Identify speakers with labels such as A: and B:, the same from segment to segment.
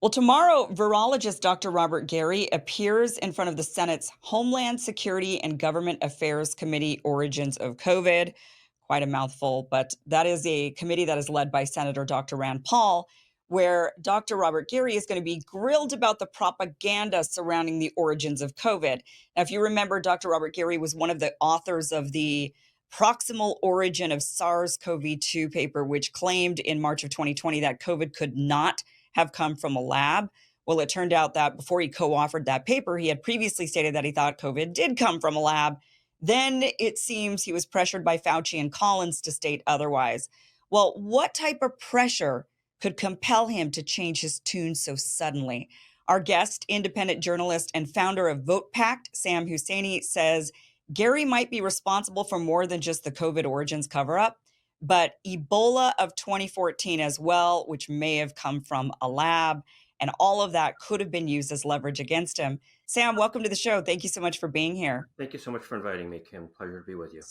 A: Well, tomorrow, virologist Dr. Robert Gary appears in front of the Senate's Homeland Security and Government Affairs Committee Origins of COVID. Quite a mouthful, but that is a committee that is led by Senator Dr. Rand Paul, where Dr. Robert Gary is going to be grilled about the propaganda surrounding the origins of COVID. Now, if you remember, Dr. Robert Gary was one of the authors of the Proximal Origin of SARS-CoV-2 paper, which claimed in March of 2020 that COVID could not have come from a lab. Well, it turned out that before he co authored that paper, he had previously stated that he thought COVID did come from a lab. Then it seems he was pressured by Fauci and Collins to state otherwise. Well, what type of pressure could compel him to change his tune so suddenly? Our guest, independent journalist and founder of Vote Pact, Sam Husseini, says Gary might be responsible for more than just the COVID origins cover up, but Ebola of 2014 as well, which may have come from a lab. And all of that could have been used as leverage against him. Sam, welcome to the show. Thank you so much for being here.
B: Thank you so much for inviting me, Kim. Pleasure to be with you.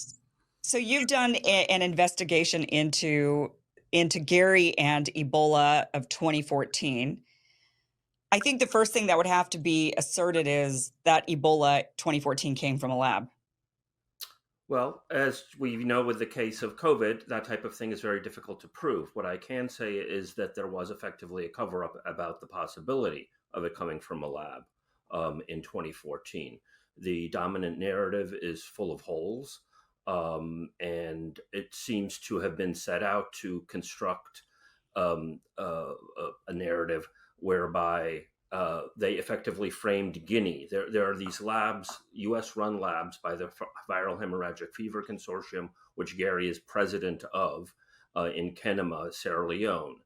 A: So you've done an investigation into Gary and Ebola of 2014. I think the first thing that would have to be asserted is that Ebola 2014 came from a lab.
B: Well, as we know with the case of COVID, that type of thing is very difficult to prove. What I can say is that there was effectively a cover up about the possibility of it coming from a lab in 2014. The dominant narrative is full of holes, and it seems to have been set out to construct a narrative whereby they effectively framed Guinea. There are these labs, US-run labs by the Viral Hemorrhagic Fever Consortium, which Gary is president of, in Kenema, Sierra Leone.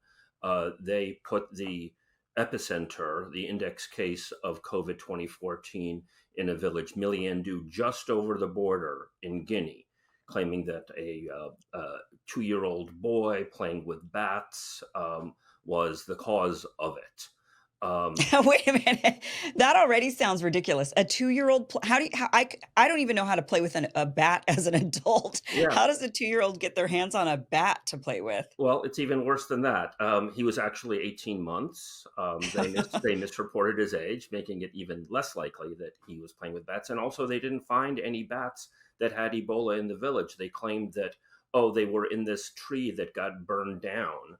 B: They put the epicenter, the index case of COVID 2014, in a village, Miliendu, just over the border in Guinea, claiming that a 2-year-old boy playing with bats was the cause of it.
A: Wait a minute. That already sounds ridiculous. A 2-year-old, I don't even know how to play with a bat as an adult.
B: Yeah,
A: How does a 2-year-old get their hands on a bat to play with?
B: well, it's even worse than that. He was actually 18 months. They misreported his age, making it even less likely that he was playing with bats. And also, they didn't find any bats that had Ebola in the village. They claimed that, oh, they were in this tree that got burned down.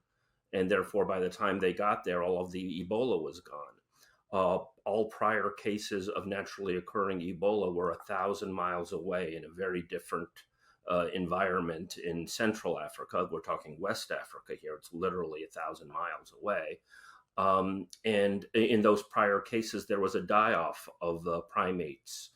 B: And therefore, by the time they got there, all of the Ebola was gone. All prior cases of naturally occurring Ebola were 1,000 miles away in a very different environment in Central Africa. We're talking West Africa here. It's literally 1,000 miles away. And in those prior cases, there was a die-off of the primates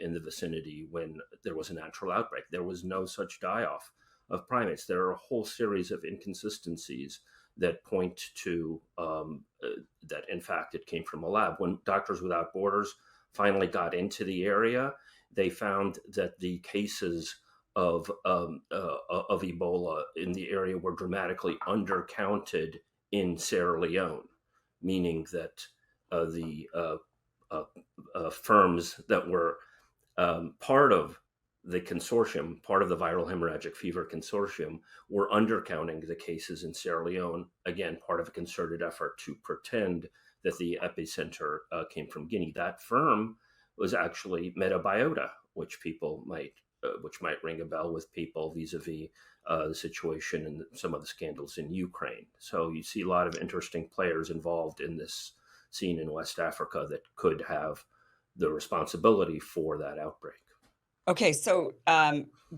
B: in the vicinity when there was a natural outbreak. There was no such die-off of primates. There are a whole series of inconsistencies that point to that, in fact, it came from a lab. When Doctors Without Borders finally got into the area, they found that the cases of Ebola in the area were dramatically undercounted in Sierra Leone, meaning that the firms that were part of the consortium, part of the Viral Hemorrhagic Fever Consortium, were undercounting the cases in Sierra Leone, again, part of a concerted effort to pretend that the epicenter came from Guinea. That firm was actually Metabiota, which might ring a bell with people vis-a-vis the situation and some of the scandals in Ukraine. So you see a lot of interesting players involved in this scene in West Africa that could have the responsibility for that outbreak.
A: Okay, so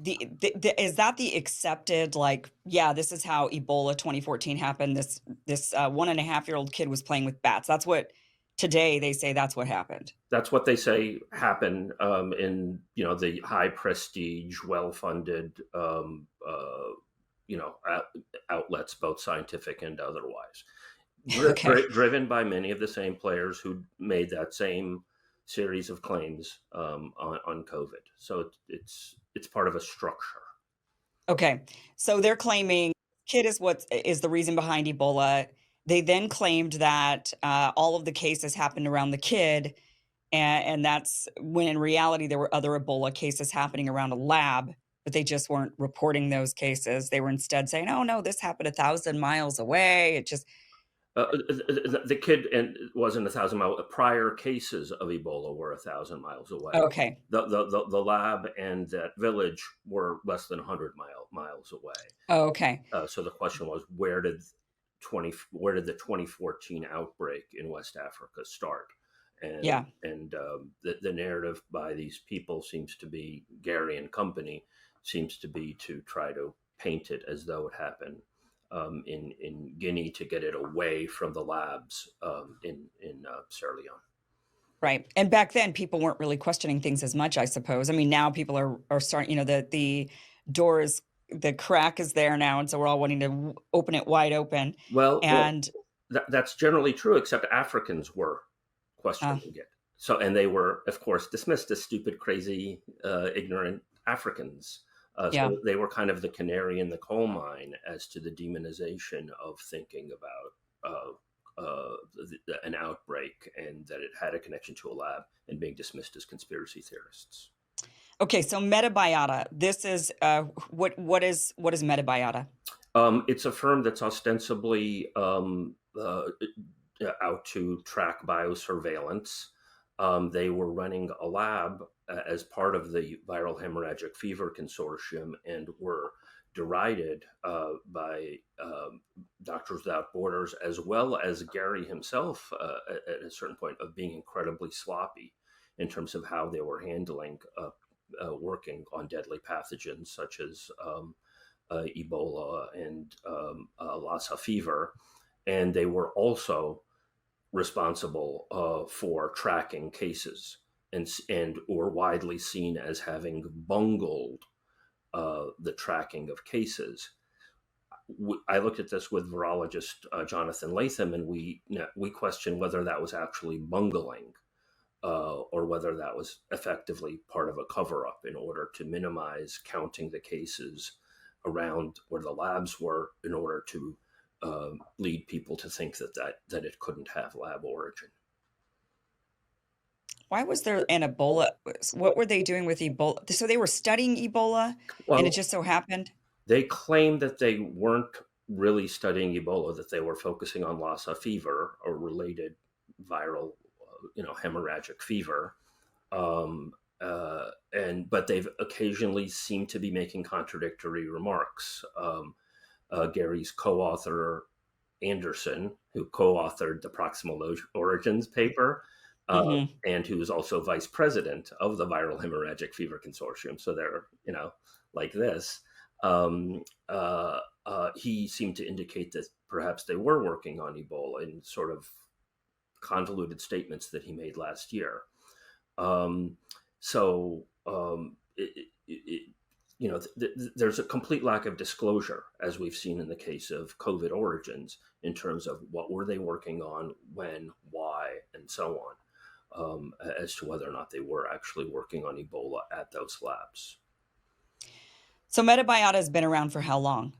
A: is that the accepted, like, yeah, this is how Ebola 2014 happened. This 1.5-year-old kid was playing with bats. That's what today they say that's what happened.
B: That's what they say happened in the high prestige, well funded outlets, both scientific and otherwise,
A: Okay.
B: driven by many of the same players who made that same series of claims on COVID. So it's part of a structure.
A: Okay. So they're claiming kid is what is the reason behind Ebola. They then claimed that all of the cases happened around the kid, and that's when in reality there were other Ebola cases happening around a lab, but they just weren't reporting those cases. They were instead saying, "Oh no, this happened 1,000 miles away." It just
B: The kid and wasn't 1,000 miles. Prior cases of Ebola were 1,000 miles away.
A: Okay.
B: The lab and that village were less than 100 miles away.
A: Okay.
B: So the question was, where did the 2014 outbreak in West Africa start?
A: Yeah.
B: And the narrative by these people seems to be, Gary and company, seems to be to try to paint it as though it happened in Guinea to get it away from the labs in Sierra Leone.
A: Right. And back then, people weren't really questioning things as much, I suppose. I mean, now people are starting, the door is the crack is there now, and so we're all wanting to open it wide open.
B: Well,
A: And
B: that's generally true, except Africans were
A: uh,
B: questioning it. So, and they were, of course, dismissed as stupid, crazy, ignorant Africans.
A: yeah,
B: So they were kind of the canary in the coal mine as to the demonization of thinking about an outbreak and that it had a connection to a lab and being dismissed as conspiracy theorists.
A: okay. So metabiota. This is what is metabiota?
B: It's a firm that's ostensibly out to track biosurveillance. They were running a lab as part of the viral hemorrhagic fever consortium and were derided by Doctors Without Borders, as well as Gary himself at a certain point, of being incredibly sloppy in terms of how they were handling working on deadly pathogens such as Ebola and Lassa fever. And they were also responsible for tracking cases and were widely seen as having bungled the tracking of cases. I looked at this with virologist Jonathan Latham, and we questioned whether that was actually bungling or whether that was effectively part of a cover up in order to minimize counting the cases around where the labs were in order to lead people to think that it couldn't have lab origin.
A: Why was there an Ebola? What were they doing with Ebola? So they were studying Ebola, and it
B: Well,
A: just so happened.
B: they claimed that they weren't really studying Ebola; that they were focusing on Lassa fever or related viral, hemorrhagic fever. And but they've occasionally seemed to be making contradictory remarks. Gary's co-author Anderson, who co-authored the Proximal Origins paper,
A: Hmm.
B: and who is also vice president of the Viral Hemorrhagic Fever Consortium. So they're, like this. He seemed to indicate that perhaps they were working on Ebola in sort of convoluted statements that he made last year. Um, so there's a complete lack of disclosure, as we've seen in the case of COVID origins, in terms of what were they working on, when, why, and so on, as to whether or not they were actually working on Ebola at those labs.
A: So metabiota has been around for how long?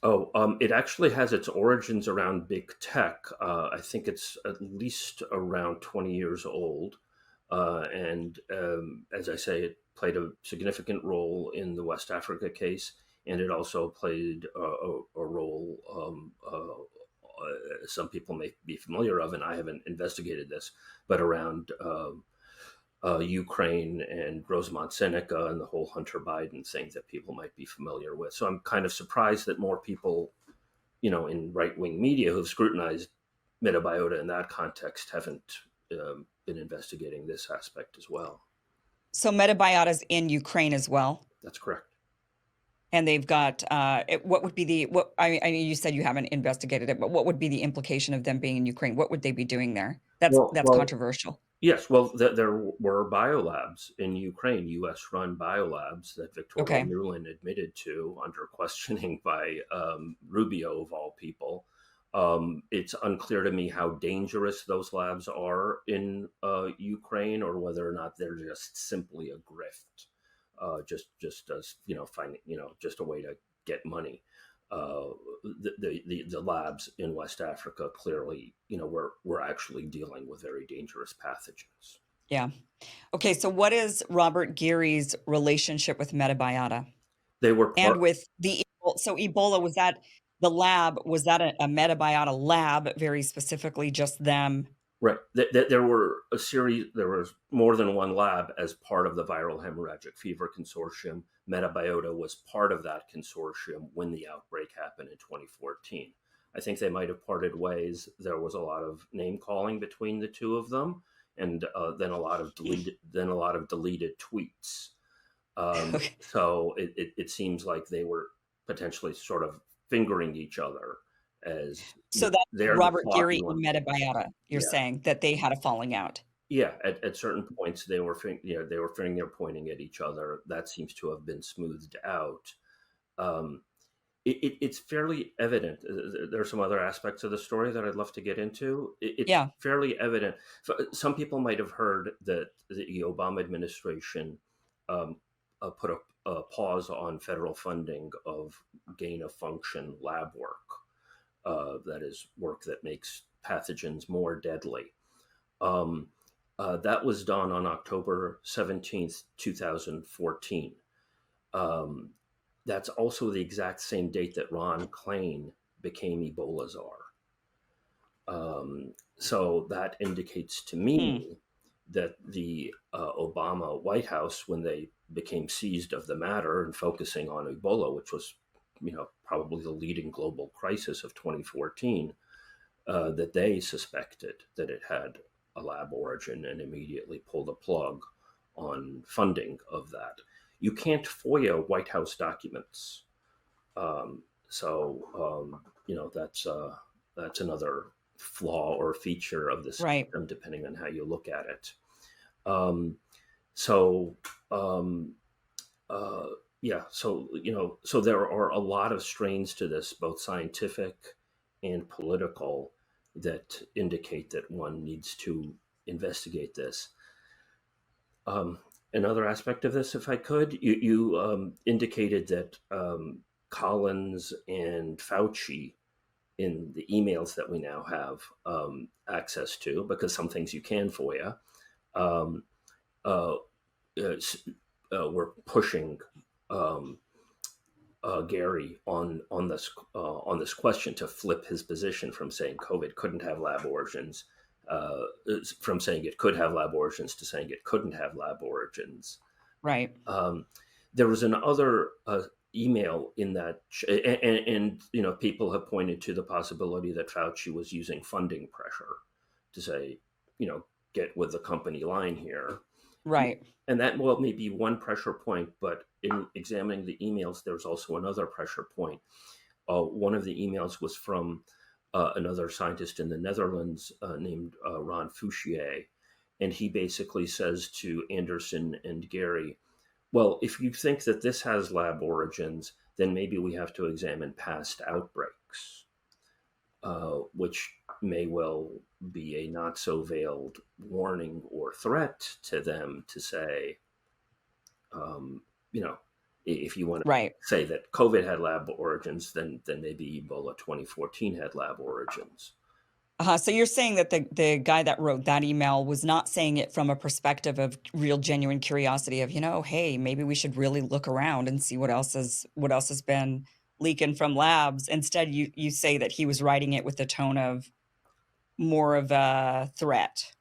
B: Oh, it actually has its origins around big tech. I think it's at least around 20 years old. And as I say, it played a significant role in the West Africa case, and it also played a role some people may be familiar of, and I haven't investigated this, but around Ukraine and Rosamond Seneca and the whole Hunter Biden thing that people might be familiar with. So I'm kind of surprised that more people, in right wing media who've scrutinized metabiota in that context haven't been investigating this aspect as well.
A: So metabiota is in Ukraine as well,
B: That's correct.
A: and they've got what would be the what? I mean, you said you haven't investigated it, but what would be the implication of them being in Ukraine? What would they be doing there? That's
B: Well,
A: controversial.
B: yes. Well, there were biolabs in Ukraine, U.S.-run biolabs that Victoria
A: Okay.
B: Nuland admitted to under questioning by Rubio, of all people. It's unclear to me how dangerous those labs are in Ukraine, or whether or not they're just simply a grift, just as finding just a way to get money. The labs in West Africa clearly, we're actually dealing with very dangerous pathogens.
A: Yeah. Okay. So what is Robert Geary's relationship with metabiota
B: They were
A: and
B: part.
A: with so Ebola was that? the lab, was that a metabiota lab, very specifically just them?
B: Right. There were a series. There was more than one lab as part of the Viral Hemorrhagic Fever Consortium. Metabiota was part of that consortium when the outbreak happened in 2014. I think they might have parted ways. There was a lot of name calling between the two of them, and then a lot of deleted tweets.
A: Okay.
B: So it seems like they were potentially sort of fingering each other as
A: So that's
B: they're the
A: Robert
B: floppy
A: Geary and
B: one.
A: Metabiota, you're
B: Yeah.
A: saying that they had a falling out?
B: Yeah, at certain points they were finger pointing at each other. That seems to have been smoothed out. Um, it's fairly evident. There are some other aspects of the story that I'd love to get into. It's
A: Yeah,
B: fairly evident. Some people might have heard that the Obama administration um, put a pause on federal funding of gain of function lab work. That is work that makes pathogens more deadly. Um, that was done on October 17th, 2014. Um, that's also the exact same date that Ron Klain became Ebola czar. So that indicates to
A: hmm,
B: me that the Obama White House, when they became seized of the matter and focusing on Ebola, which was, probably the leading global crisis of 2014, that they suspected that it had a lab origin and immediately pulled a plug on funding of that. You can't FOIA White House documents, that's another flaw or feature of the
A: right,
B: system, depending on how you look at it. Um, so um, uh, yeah, so there are a lot of strains to this, both scientific and political, that indicate that one needs to investigate this. Um, Another aspect of this, if I could, you indicated that Collins and Fauci, in the emails that we now have access to, because some things you can FOIA, um, uh, uh, were pushing um, Gary on this question to flip his position from saying COVID couldn't have lab origins, uh, from saying it could have lab origins to saying it couldn't have lab origins.
A: right.
B: Um, there was another email in that, and people have pointed to the possibility that Fauci was using funding pressure to say, get with the company line here,
A: Right.
B: and that, well, may be one pressure point, but in examining the emails, there's also another pressure point. One of the emails was from another scientist in the Netherlands named Ron Fouchier, and he basically says to Anderson and Gary, well, if you think that this has lab origins, then maybe we have to examine past outbreaks, which may well be a not so veiled warning or threat to them to say, um, you know, if you want to
A: Right.
B: say that COVID had lab origins, then maybe Ebola 2014 had lab origins.
A: So you're saying that the guy that wrote that email was not saying it from a perspective of real genuine curiosity of, hey, maybe we should really look around and see what else has been leaking from labs. Instead, you say that he was writing it with the tone of more of a threat.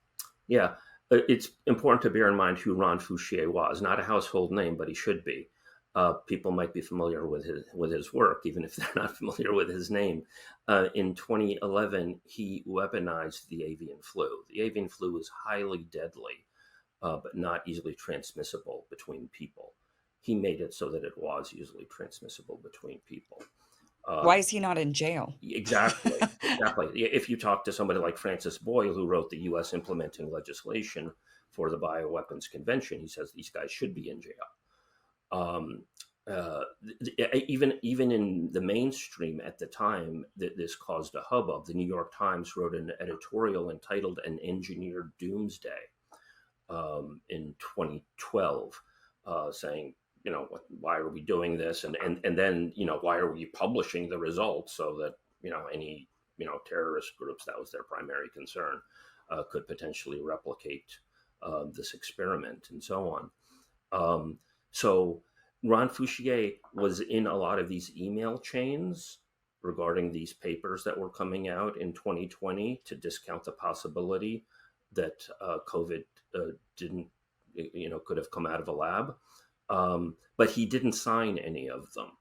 B: Yeah, it's important to bear in mind who Ron Fouchier was. Not a household name, but he should be. People might be familiar with his work, even if they're not familiar with his name. In 2011, he weaponized the avian flu. The avian flu is highly deadly, but not easily transmissible between people. He made it so that it was easily transmissible between people. Uh,
A: Why is he not in jail?
B: Exactly, exactly. If you talk to somebody like Francis Boyle, who wrote the U.S. implementing legislation for the Bioweapons Convention, he says these guys should be in jail. Um, even in the mainstream at the time, this caused a hubbub. The New York Times wrote an editorial entitled "An Engineered Doomsday" in 2012, saying, why are we doing this? And then, why are we publishing the results so that, any, terrorist groups, that was their primary concern, could potentially replicate this experiment and so on. So Ron Fouchier was in a lot of these email chains regarding these papers that were coming out in 2020 to discount the possibility that COVID didn't, could have come out of a lab. But he didn't sign any of them.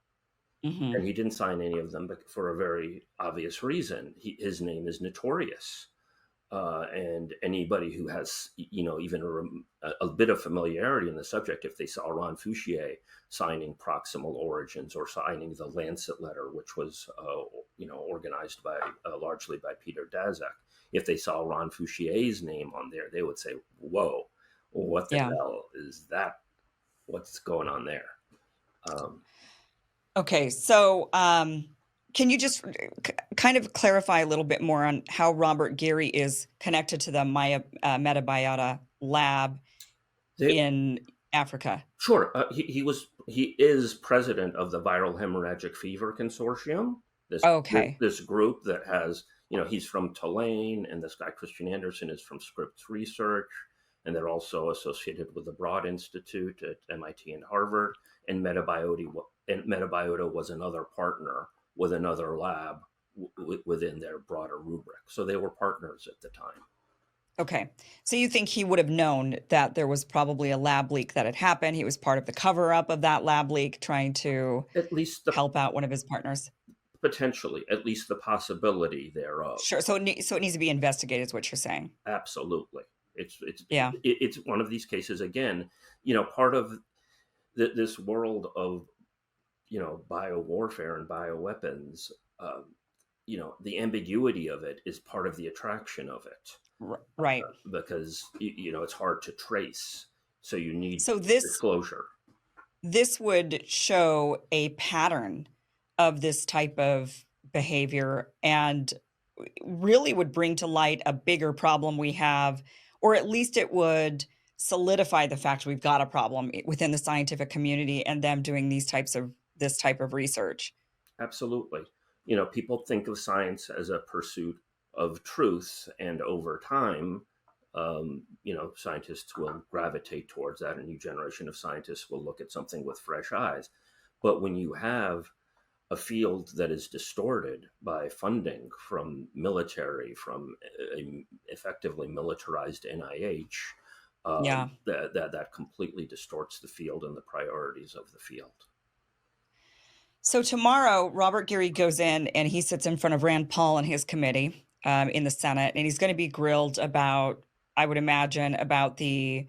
A: Hmm.
B: And he didn't sign any of them for a very obvious reason. His name is notorious. And anybody who has, even a bit of familiarity in the subject, if they saw Ron Fouchier signing proximal origins or signing the Lancet letter, which was, organized by largely by Peter Daszak, if they saw Ron Fouchier's name on there, they would say, "Whoa, what the
A: Yeah.
B: hell is that? What's going on there?" Um,
A: Okay. So, can you just kind of clarify a little bit more on how Robert Geary is connected to the Metabiota lab
B: they,
A: in Africa?
B: Sure. He is president of the Viral Hemorrhagic Fever Consortium.
A: Okay.
B: This group that has, he's from Tulane, and this guy Christian Anderson is from Scripps Research, and they're also associated with the Broad Institute at MIT and Harvard. And Metabiota was another partner with another lab within their broader rubric. So they were partners at the time.
A: Okay. So you think he would have known that there was probably a lab leak that had happened? He was part of the cover up of that lab leak, trying to
B: At least the
A: help out one of his partners?
B: Potentially, at least the possibility thereof.
A: Sure. So it needs to be investigated, is what you're saying.
B: Absolutely.
A: Yeah.
B: It's one of these cases again, part of this world of, biowarfare and bioweapons. The ambiguity of it is part of the attraction of it,
A: Right.
B: because it's hard to trace. So you need
A: So
B: disclosure.
A: this would show a pattern of this type of behavior and really would bring to light a bigger problem we have, or at least it would solidify the fact we've got a problem within the scientific community and them doing this type of research.
B: Absolutely. People think of science as a pursuit of truth, and over time, scientists will gravitate towards that. A new generation of scientists will look at something with fresh eyes. But when you have a field that is distorted by funding from military, from a effectively militarized NIH,
A: Yeah.
B: that completely distorts the field and the priorities of the field.
A: So tomorrow, Robert Geary goes in and he sits in front of Rand Paul and his committee in the Senate, and he's going to be grilled about, I would imagine, about the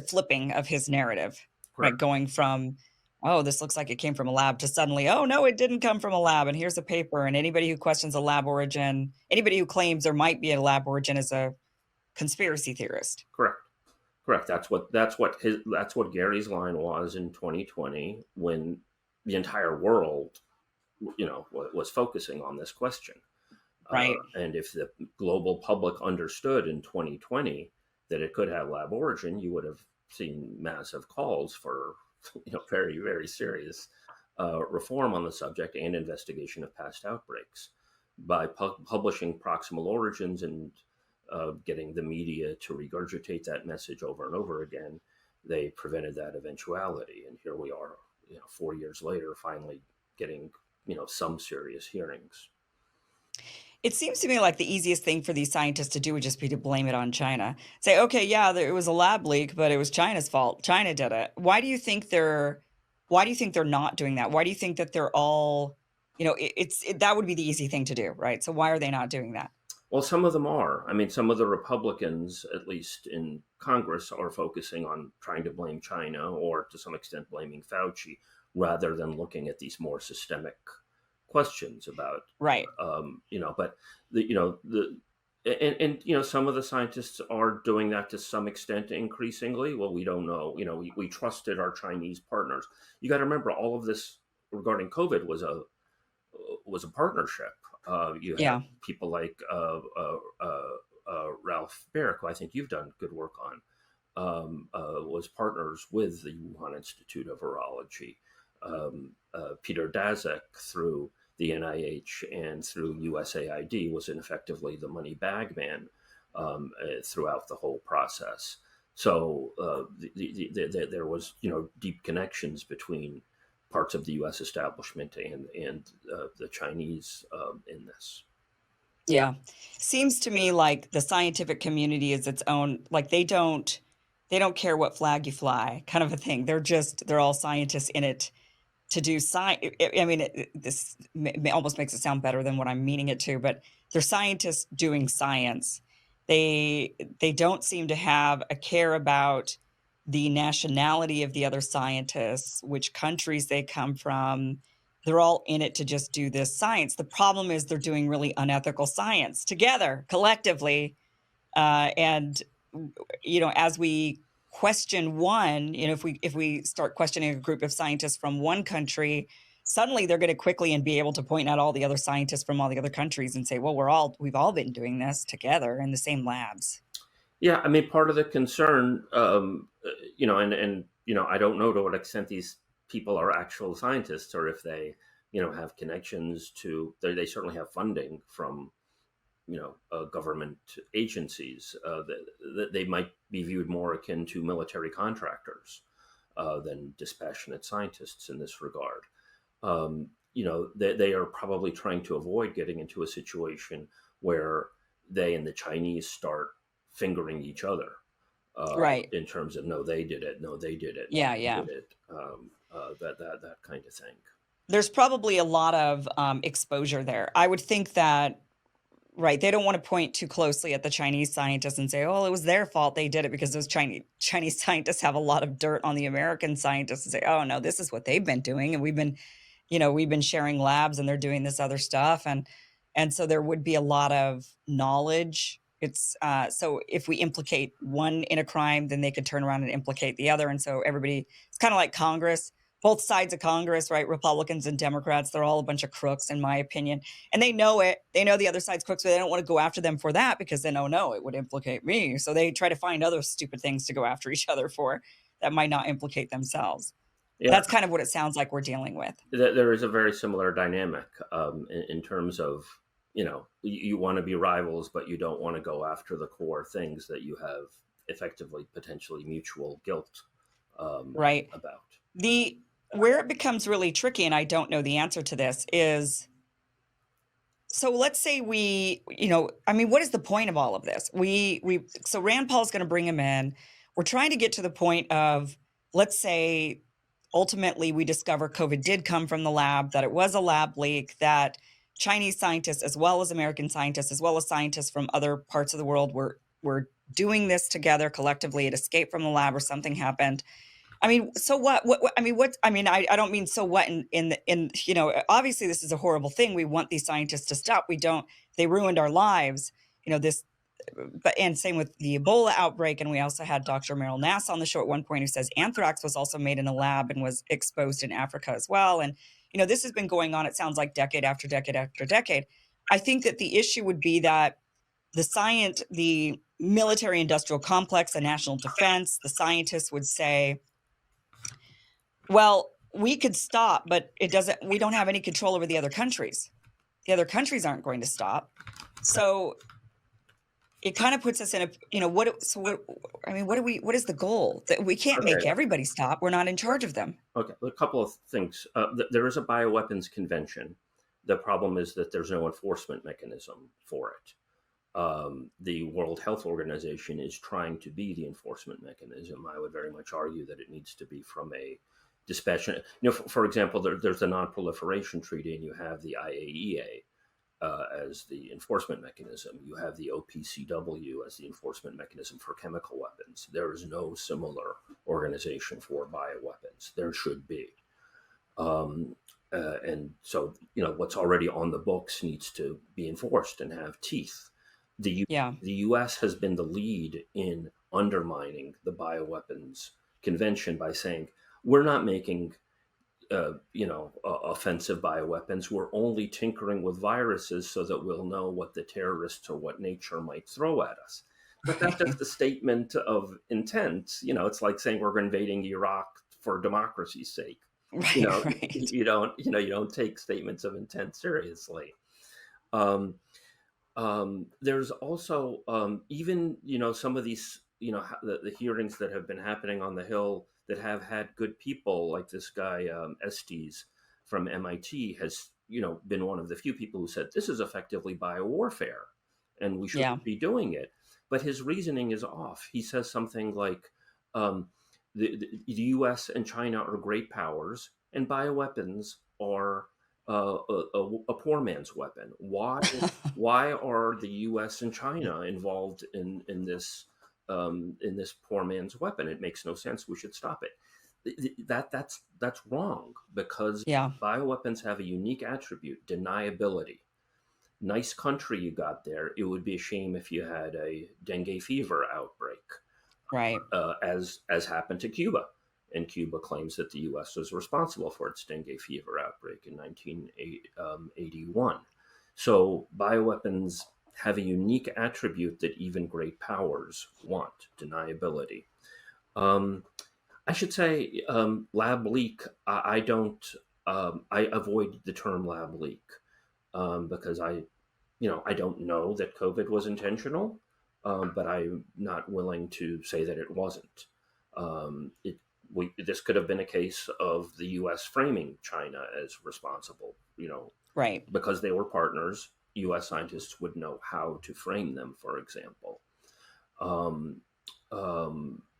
A: flipping of his narrative, right?
B: Correct.
A: Going from, oh, this looks like it came from a lab to suddenly, oh, no, it didn't come from a lab. And here's a paper. And anybody who questions a lab origin, anybody who claims there might be a lab origin is a conspiracy theorist.
B: Correct. Correct. That's what Gary's line was in 2020, when the entire world, was focusing on this question.
A: Right.
B: And if the global public understood in 2020 that it could have lab origin, you would have seen massive calls for, very, very serious reform on the subject and investigation of past outbreaks. By publishing proximal origins and getting the media to regurgitate that message over and over again, they prevented that eventuality. And here we are, 4 years later, finally getting, some serious hearings.
A: It seems to me like the easiest thing for these scientists to do would just be to blame it on China. Say, okay, yeah, it was a lab leak, but it was China's fault. China did it. Why do you think they're not doing that? Why do you think that they're all, that would be the easy thing to do, right? So why are they not doing that?
B: Well, some of them are. I mean, some of the Republicans, at least in Congress, are focusing on trying to blame China, or to some extent blaming Fauci, rather than looking at these more systemic questions about,
A: Right.
B: but some of the scientists are doing that to some extent increasingly. Well, we don't know. We trusted our Chinese partners. You got to remember, all of this regarding COVID was a partnership. You have
A: Yeah.
B: people like Ralph Barrick, who I think you've done good work on, was partners with the Wuhan Institute of Virology. Peter Daszak, through the NIH and through USAID, was effectively the money bag man throughout the whole process. So there was, deep connections between parts of the U.S. establishment and the Chinese in this.
A: Yeah. Seems to me like the scientific community is its own, like they don't care what flag you fly kind of a thing. They're all scientists in it to do science. I mean, this almost makes it sound better than what I'm meaning it to, but they're scientists doing science. They don't seem to have a care about the nationality of the other scientists, which countries they come from. They're all in it to just do this science. The problem is they're doing really unethical science together, collectively, and as we question one, if we start questioning a group of scientists from one country, suddenly they're going to quickly and be able to point out all the other scientists from all the other countries and say, well, we've all been doing this together in the same labs.
B: Yeah, I mean, part of the concern, I don't know to what extent these people are actual scientists or if they, have connections to. They certainly have funding from, government agencies. That they might be viewed more akin to military contractors than dispassionate scientists in this regard. They are probably trying to avoid getting into a situation where they and the Chinese start fingering each other
A: Right.
B: in terms of no, they did it, no, they did it,
A: Yeah,
B: they
A: yeah.
B: did it, that kind of thing.
A: There's probably a lot of exposure there. I would think that. Right, they don't wanna point too closely at the Chinese scientists and say, "Oh, it was their fault, they did it," because those Chinese scientists have a lot of dirt on the American scientists and say, "Oh, no, this is what they've been doing, and we've been sharing labs, and they're doing this other stuff," and so there would be a lot of knowledge. So if we implicate one in a crime, then they could turn around and implicate the other, and so everybody it's kinda like Congress, both sides of Congress, right, Republicans and Democrats, they're all a bunch of crooks, in my opinion, and they know it. They know the other side's crooks, but they don't wanna go after them for that because then, "Oh, no, it would implicate me," so they try to find other stupid things to go after each other for that might not implicate themselves.
B: Yeah,
A: That's kind of what it sounds like we're dealing with.
B: there is a very similar dynamic in terms of you want to be rivals, but you don't want to go after the core things that you have effectively potentially mutual guilt
A: Right.
B: about.
A: The Where it becomes really tricky, and I don't know the answer to this, is so let's say I mean, what is the point of all of this? So Rand Paul's going to bring him in. We're trying to get to the point of, let's say, ultimately we discover COVID did come from the lab, that it was a lab leak, that Chinese scientists, as well as American scientists, as well as scientists from other parts of the world, were doing this together collectively. It escaped from the lab, or something happened. I mean, so what? I mean, I don't mean so what obviously this is a horrible thing. We want these scientists to stop. We don't, they ruined our lives. This, and same with the Ebola outbreak. And we also had Dr. Meryl Nass on the show at one point who says anthrax was also made in a lab and was exposed in Africa as well. And, this has been going on, it sounds like decade after decade after decade. I think that the issue would be that the military industrial complex, the national defense, the scientists would say, well, we could stop, but we don't have any control over the other countries. The other countries aren't going to stop. So it kind of puts us in I mean, what is the goal? That we can't make
B: Okay.
A: everybody stop. We're not in charge of them.
B: Okay, a couple of things. There is a bioweapons convention. The problem is that there's no enforcement mechanism for it. The World Health Organization is trying to be the enforcement mechanism. I would very much argue that it needs to be from a dispassionate. For example, there's the Non-Proliferation Treaty, and you have the IAEA as the enforcement mechanism. You have the OPCW as the enforcement mechanism for chemical weapons. There is no similar organization for bioweapons. There should be. And so, what's already on the books needs to be enforced and have teeth.
A: Yeah.
B: The U.S. has been the lead in undermining the bioweapons convention by saying we're not making offensive bioweapons. We're only tinkering with viruses so that we'll know what the terrorists or what nature might throw at us. But that's just
A: Right.
B: a statement of intent. It's like saying we're invading Iraq for democracy's sake. You
A: Right.
B: know,
A: Right.
B: you don't take statements of intent seriously. Um, there's also even some of these the hearings that have been happening on the Hill that have had good people like this guy Estes from MIT has been one of the few people who said this is effectively biowarfare and we
A: Yeah.
B: shouldn't be doing it. But his reasoning is off. He says something like um, the U.S. and China are great powers, and bioweapons are a poor man's weapon. Why are the U.S. and China involved in this poor man's weapon? It makes no sense. We should stop it. That's wrong because
A: Yeah.
B: bioweapons have a unique attribute: deniability. Nice country you got there. It would be a shame if you had a dengue fever outbreak,
A: Right.
B: as happened to Cuba. And Cuba claims that the U.S. was responsible for its dengue fever outbreak in 1981. So bioweapons have a unique attribute that even great powers want: deniability. Um, I should say lab leak. I don't. I avoid the term lab leak because I don't know that COVID was intentional, but I'm not willing to say that it wasn't. This could have been a case of the U.S. framing China as responsible,
A: Right.
B: because they were partners. U.S. scientists would know how to frame them, for example. Um,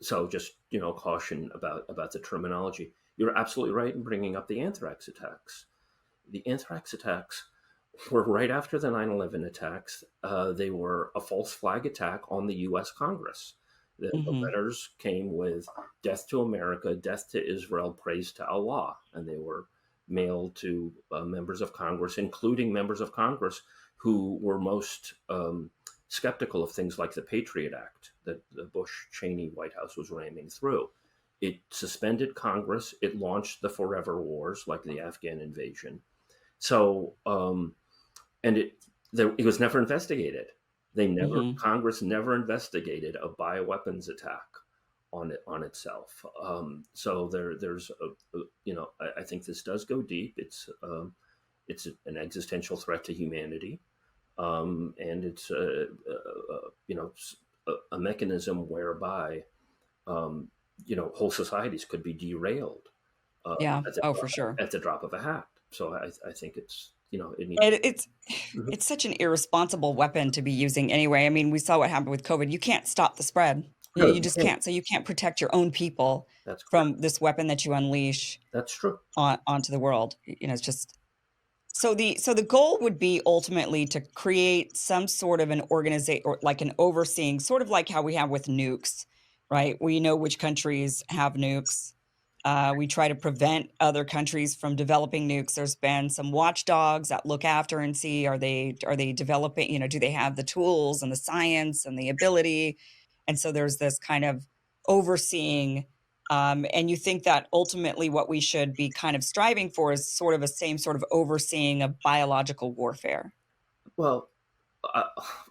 B: so just caution about the terminology. You're absolutely right in bringing up the anthrax attacks. The anthrax attacks were right after the 9/11 attacks. They were a false flag attack on the U.S. Congress. The
A: Hmm.
B: letters came with "Death to America, Death to Israel, Praise to Allah," and they were mailed to members of Congress, including members of Congress who were most skeptical of things like the Patriot Act that the Bush Cheney White House was ramming through. It suspended Congress. It launched the forever wars, like the Afghan invasion. So, and it was never investigated.
A: Hmm.
B: Congress never investigated a bioweapons attack on itself. So there's I think this does go deep. It's an existential threat to humanity, and it's a mechanism whereby whole societies could be derailed
A: Yeah. Oh, for sure.
B: at the drop of a hat. So I think it needs.
A: It's
B: Mhm.
A: it's such an irresponsible weapon to be using anyway. I mean, we saw what happened with COVID. You can't stop the spread.
B: No,
A: You
B: you
A: just
B: can't.
A: can't. So you can't protect your own people
B: That's correct.
A: from this weapon that you unleash
B: That's true.
A: onto the world. It's just so the goal would be ultimately to create some sort of an organization or like an overseeing, sort of like how we have with nukes, right? We know which countries have nukes. We try to prevent other countries from developing nukes. There's been some watchdogs that look after and see are they developing, do they have the tools and the science and the ability? And so there's this kind of overseeing and you think that ultimately what we should be kind of striving for is sort of a same sort of overseeing of biological warfare.
B: Well, uh,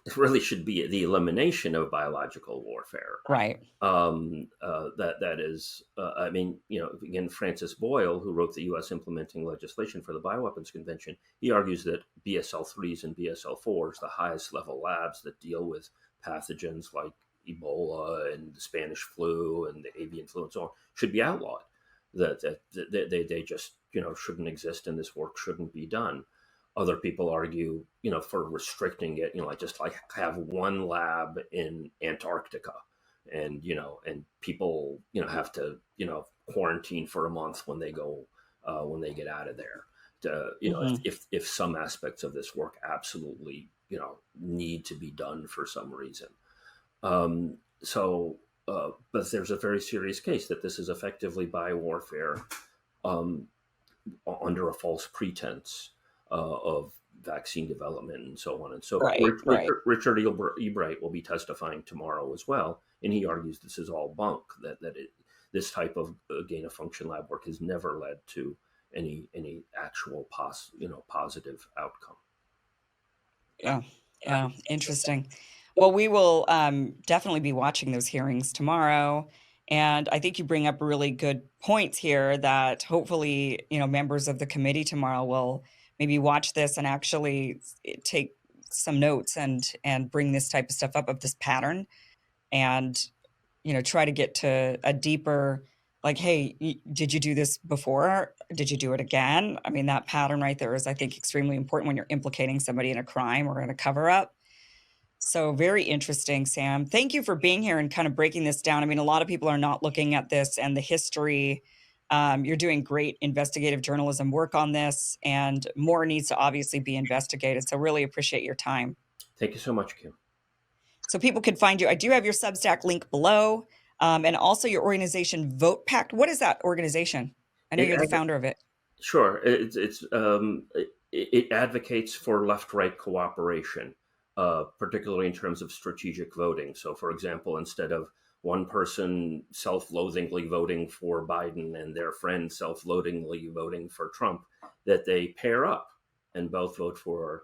B: it really should be the elimination of biological warfare.
A: Right.
B: That is, I mean, again, Francis Boyle, who wrote the U.S. implementing legislation for the Bioweapons Convention, he argues that BSL-3s and BSL-4s, the highest level labs that deal with pathogens like Ebola and the Spanish flu and the avian flu and so on, should be outlawed. That they just shouldn't exist and this work shouldn't be done. Other people argue, for restricting it, like have one lab in Antarctica, and and people have to quarantine for a month when they go when they get out of there.
A: Mhm.
B: If some aspects of this work absolutely need to be done for some reason. So, but there's a very serious case that this is effectively biowarfare um, under a false pretense of vaccine development and so on and so forth.
A: Right, right.
B: Richard Ebright will be testifying tomorrow as well, and he argues this is all bunk. This type of gain of function lab work has never led to any actual positive outcome.
A: Yeah, yeah, interesting. Well, we will, definitely be watching those hearings tomorrow, and I think you bring up really good points here that hopefully, members of the committee tomorrow will maybe watch this and actually take some notes and bring this type of stuff up of this pattern and, try to get to a deeper Like, "Hey, did you do this before? Did you do it again?" I mean, that pattern right there is, I think, extremely important when you're implicating somebody in a crime or in a cover up. So very interesting, Sam. Thank you for being here and kind of breaking this down. I mean, a lot of people are not looking at this and the history. You're doing great investigative journalism work on this, and more needs to obviously be investigated. So really appreciate your time.
B: Thank you so much, Kim.
A: So people can find you. I do have your Substack link below, and also your organization, Vote Pact. What is that organization? I know
B: It
A: you're the
B: adv-
A: founder of it.
B: sure. It advocates for left-right cooperation, particularly in terms of strategic voting. So, for example, instead of one person self-loathingly voting for Biden and their friend self-loathingly voting for Trump, that they pair up and both vote for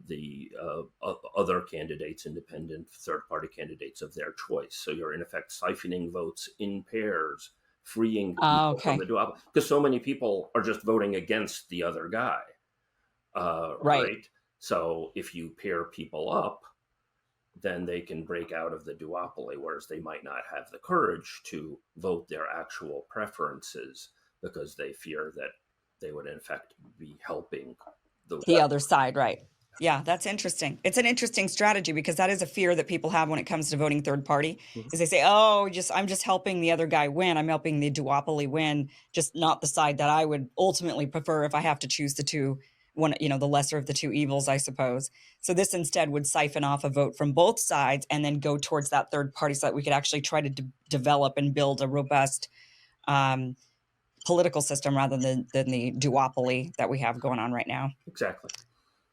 B: the other candidates, independent third-party candidates of their choice. So you're in effect siphoning votes in pairs, freeing people from the
A: Okay.
B: duopoly, because so many people are just voting against the other guy,
A: Right.
B: right? So if you pair people up, then they can break out of the duopoly, whereas they might not have the courage to vote their actual preferences because they fear that they would in fact be helping the
A: The
B: left.
A: other side, right. Yeah, that's interesting. It's an interesting strategy because that is a fear that people have when it comes to voting third party,
B: Mhm.
A: is they say, "Oh, just I'm just helping the other guy win. I'm helping the duopoly win, just not the side that I would ultimately prefer if I have to choose the two one, the lesser of the two evils, I suppose." So this instead would siphon off a vote from both sides and then go towards that third party so that we could actually try to develop and build a robust um, political system rather than the duopoly that we have going on right now.
B: Exactly.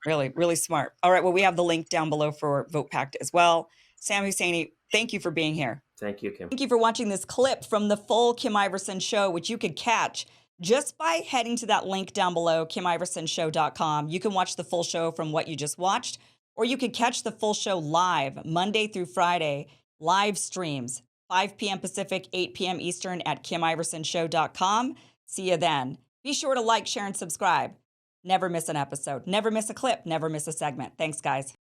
A: Really, really smart. All right. Well, we have the link down below for Vote Pact as well. Sam Husseini, thank you for being here.
B: Thank you, Kim.
A: Thank you for watching this clip from the full Kim Iverson show, which you could catch just by heading to that link down below, KimIversonShow.com. You can watch the full show from what you just watched, or you could catch the full show live Monday through Friday, live streams, 5 p.m. Pacific, 8 p.m. Eastern at KimIversonShow.com. See you then. Be sure to like, share, and subscribe. Never miss an episode. Never miss a clip. Never miss a segment. Thanks, guys.